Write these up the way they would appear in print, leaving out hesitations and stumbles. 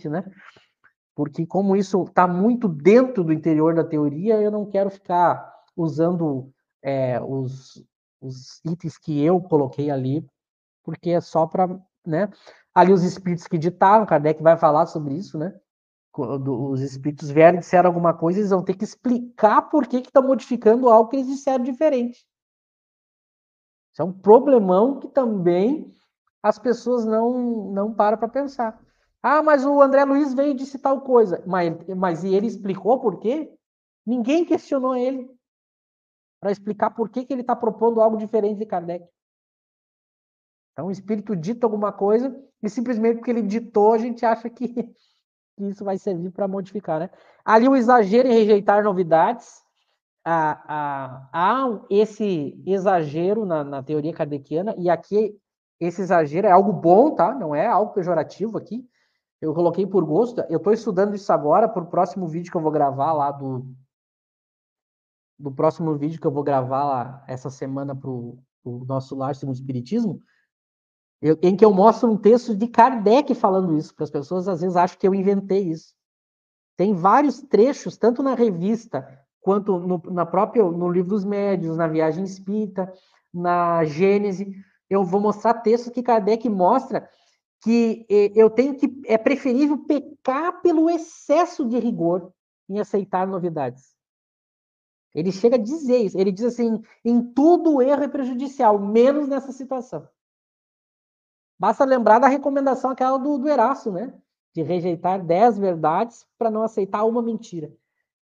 né? Porque como isso está muito dentro do interior da teoria, eu não quero ficar usando os itens que eu coloquei ali, porque é só para, né? Ali os espíritos que ditaram, Kardec vai falar sobre isso, né? Quando os espíritos vierem e disseram alguma coisa, eles vão ter que explicar por que estão modificando algo que eles disseram diferente. Isso é um problemão que também as pessoas não param para pensar. Ah, mas o André Luiz veio e disse tal coisa. Mas e ele explicou por quê? Ninguém questionou ele para explicar por que ele está propondo algo diferente de Kardec. Então, o espírito dita alguma coisa e simplesmente porque ele ditou, a gente acha que isso vai servir para modificar, né? Ali o exagero em rejeitar novidades. Há esse exagero na teoria kardeciana, e aqui esse exagero é algo bom, tá? Não é algo pejorativo aqui. Eu coloquei por gosto. Eu estou estudando isso agora para o próximo vídeo que eu vou gravar lá do próximo vídeo que eu vou gravar lá essa semana para o nosso Lar Segundo Espiritismo, em que eu mostro um texto de Kardec falando isso, para as pessoas às vezes acham que eu inventei isso. Tem vários trechos, tanto na revista, quanto no Livro dos Médiuns, na Viagem Espírita, na Gênese. Eu vou mostrar textos que Kardec mostra que é preferível pecar pelo excesso de rigor em aceitar novidades. Ele chega a dizer isso. Ele diz assim, em tudo o erro é prejudicial, menos nessa situação. Basta lembrar da recomendação aquela do Erasto, né? De rejeitar 10 verdades para não aceitar uma mentira.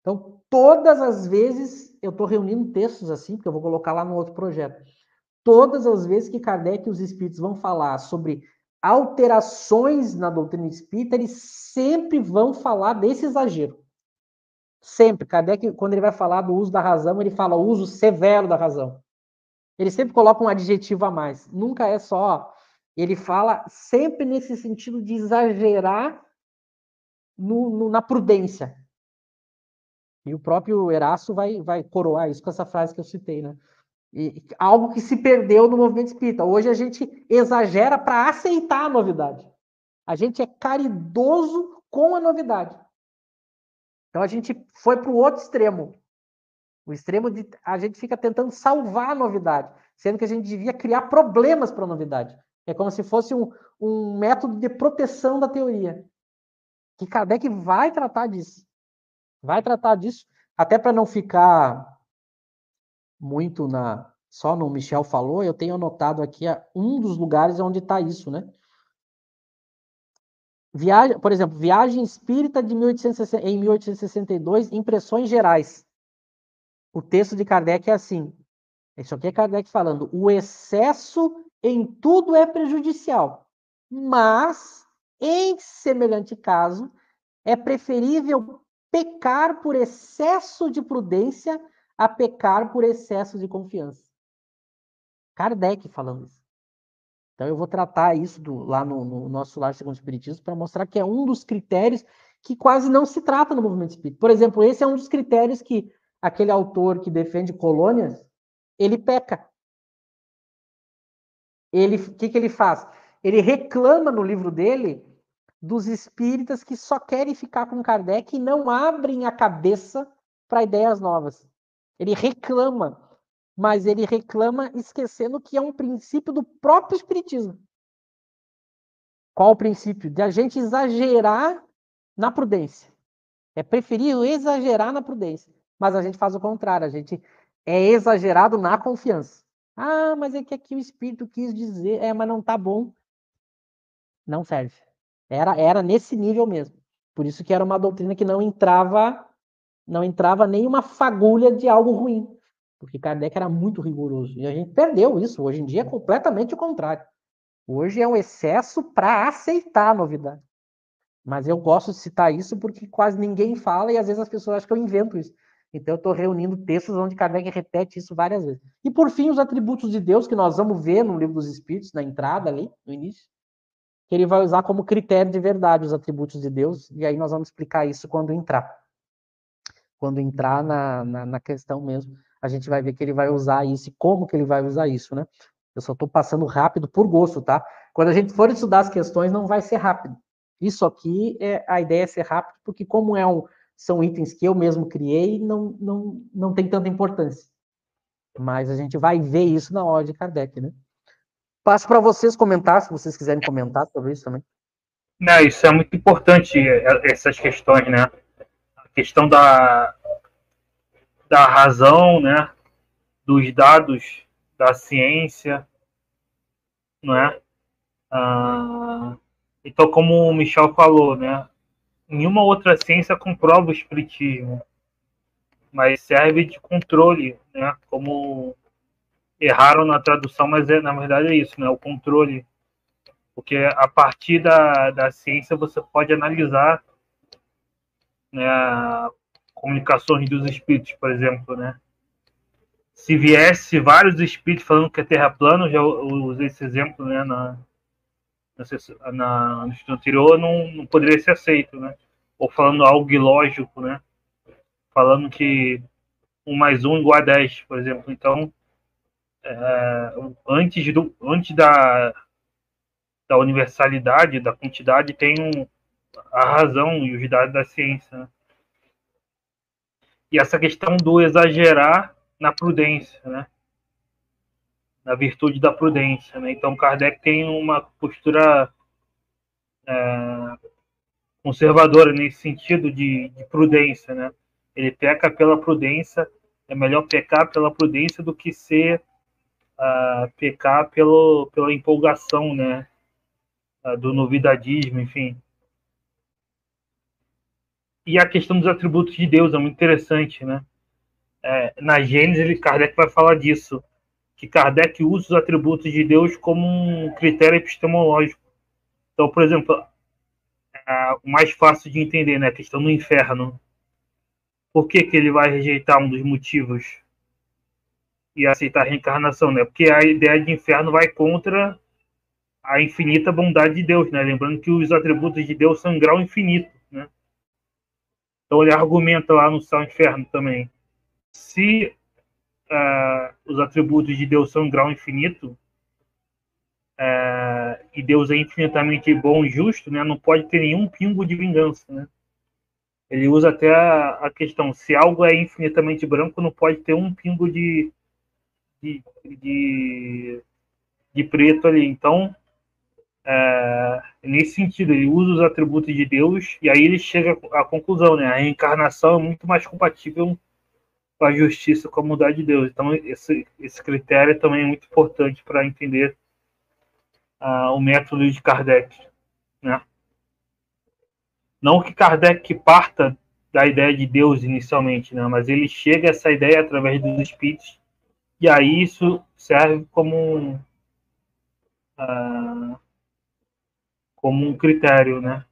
Então, todas as vezes, eu estou reunindo textos assim, porque eu vou colocar lá no outro projeto. Todas as vezes que Kardec e os espíritos vão falar sobre alterações na doutrina espírita, eles sempre vão falar desse exagero. Sempre. Kardec, quando ele vai falar do uso da razão, ele fala o uso severo da razão. Ele sempre coloca um adjetivo a mais. Nunca é só. Ele fala sempre nesse sentido de exagerar na prudência. E o próprio Erasto vai coroar isso com essa frase que eu citei, né? E algo que se perdeu no movimento espírita. Hoje a gente exagera para aceitar a novidade. A gente é caridoso com a novidade. Então a gente foi para o outro extremo. O extremo de a gente fica tentando salvar a novidade, sendo que a gente devia criar problemas para a novidade. É como se fosse um método de proteção da teoria. Que Kardec vai tratar disso. Vai tratar disso, até para não ficar muito só no Michel falou, eu tenho anotado aqui um dos lugares onde está isso, né? Por exemplo, Viagem Espírita de 1860, em 1862, Impressões Gerais. O texto de Kardec é assim. Isso aqui é Kardec falando. O excesso em tudo é prejudicial, mas, em semelhante caso, é preferível pecar por excesso de prudência a pecar por excesso de confiança. Kardec falando isso. Então eu vou tratar isso lá no nosso Lar Segundo Espiritismo para mostrar que é um dos critérios que quase não se trata no movimento espírita. Por exemplo, esse é um dos critérios que aquele autor que defende colônias, ele peca. O que ele faz? Ele reclama no livro dele dos espíritas que só querem ficar com Kardec e não abrem a cabeça para ideias novas. Ele reclama, mas ele reclama esquecendo que é um princípio do próprio espiritismo. Qual o princípio? De a gente exagerar na prudência. É preferível exagerar na prudência. Mas a gente faz o contrário, a gente é exagerado na confiança. Ah, mas é que aqui o espírito quis dizer, mas não tá bom. Não serve. Era nesse nível mesmo. Por isso que era uma doutrina que não entrava nenhuma fagulha de algo ruim. Porque Kardec era muito rigoroso. E a gente perdeu isso. Hoje em dia é completamente o contrário. Hoje é um excesso para aceitar a novidade. Mas eu gosto de citar isso porque quase ninguém fala e às vezes as pessoas acham que eu invento isso. Então eu estou reunindo textos onde Kardec repete isso várias vezes. E por fim, os atributos de Deus, que nós vamos ver no Livro dos Espíritos, na entrada ali, no início, que ele vai usar como critério de verdade os atributos de Deus, e aí nós vamos explicar isso quando entrar. Quando entrar na questão mesmo, a gente vai ver que ele vai usar isso e como que ele vai usar isso, né? Eu só estou passando rápido por gosto, tá? Quando a gente for estudar as questões, não vai ser rápido. Isso aqui, a ideia é ser rápido, porque como são itens que eu mesmo criei, não tem tanta importância. Mas a gente vai ver isso na hora de Kardec, né? Passo para vocês comentar, se vocês quiserem comentar sobre isso também. Né, isso é muito importante, essas questões, né? A questão da razão, né? Dos dados da ciência, não é? Então, como o Michel falou, né? Nenhuma outra ciência comprova o espiritismo, mas serve de controle, né? Como erraram na tradução, mas na verdade é isso, né? O controle, porque a partir da ciência você pode analisar, né, comunicações dos espíritos, por exemplo, né? Se viesse vários espíritos falando que a Terra é plana, eu já usei esse exemplo, né, no estudo anterior, não poderia ser aceito, né? Ou falando algo ilógico, né? Falando que 1 mais 1 igual a 10, por exemplo. Então, antes da universalidade, da quantidade, tem a razão e os dados da ciência, né? E essa questão do exagerar na prudência, né? Na virtude da prudência, né? Então, Kardec tem uma postura conservadora nesse sentido de prudência, né? Ele peca pela prudência, é melhor pecar pela prudência do que pecar pela empolgação, né? Do novidadismo, enfim. E a questão dos atributos de Deus é muito interessante, né? Na Gênesis, Kardec vai falar disso, que Kardec usa os atributos de Deus como um critério epistemológico. Então, por exemplo, o mais fácil de entender, né? A questão do inferno. Por que ele vai rejeitar um dos motivos e aceitar a reencarnação, né? Porque a ideia de inferno vai contra a infinita bondade de Deus, né? Lembrando que os atributos de Deus são em grau infinito, né? Então ele argumenta lá no céu e inferno também. Se os atributos de Deus são em grau infinito, e Deus é infinitamente bom e justo, né? Não pode ter nenhum pingo de vingança, né? Ele usa até a questão, se algo é infinitamente branco, não pode ter um pingo de preto ali. Então, nesse sentido, ele usa os atributos de Deus e aí ele chega à conclusão, né? A reencarnação é muito mais compatível com a justiça, com a bondade de Deus. Então, esse critério também é muito importante para entender o método de Kardec, né? Não que Kardec parta da ideia de Deus inicialmente, né? Mas ele chega a essa ideia através dos espíritos e aí isso serve como um critério, né?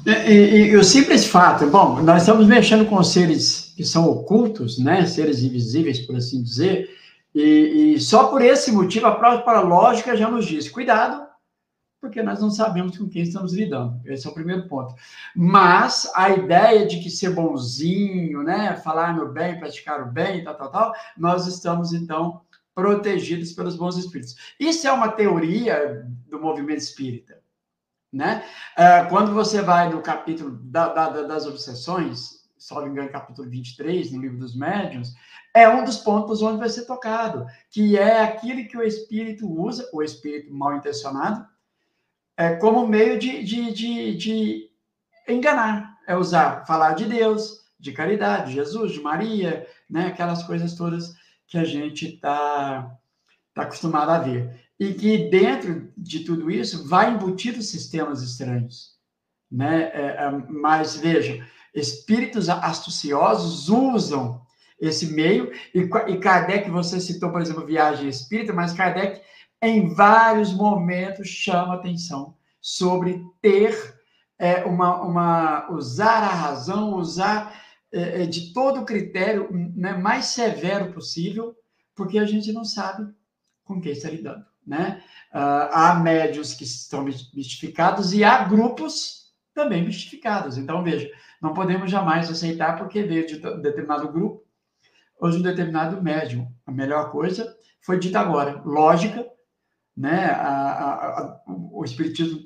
E o simples fato, bom, nós estamos mexendo com seres que são ocultos, né, seres invisíveis, por assim dizer, e só por esse motivo a própria lógica já nos diz, cuidado, porque nós não sabemos com quem estamos lidando. Esse é o primeiro ponto. Mas a ideia de que ser bonzinho, né, falar no bem, praticar o bem, tal, nós estamos, então, protegidos pelos bons espíritos. Isso é uma teoria do movimento espírita, né? Quando você vai no capítulo das obsessões, salvo engano, capítulo 23, no livro dos médiuns, é um dos pontos onde vai ser tocado, que é aquilo que o espírito usa, o espírito mal intencionado, como meio de enganar, falar de Deus, de caridade, de Jesus, de Maria, né? Aquelas coisas todas que a gente está acostumado a ver. E que dentro de tudo isso vai embutido sistemas estranhos, né? Mas veja, espíritos astuciosos usam esse meio, e Kardec, você citou, por exemplo, viagem espírita, mas Kardec, em vários momentos, chama atenção sobre ter usar a razão, usar de todo o critério, né, mais severo possível, porque a gente não sabe com quem está lidando, né? Há médios que estão mistificados e há grupos também mistificados. Então, veja, não podemos jamais aceitar porque veio de um determinado grupo ou de um determinado médium. A melhor coisa foi dita agora, lógica, né, o Espiritismo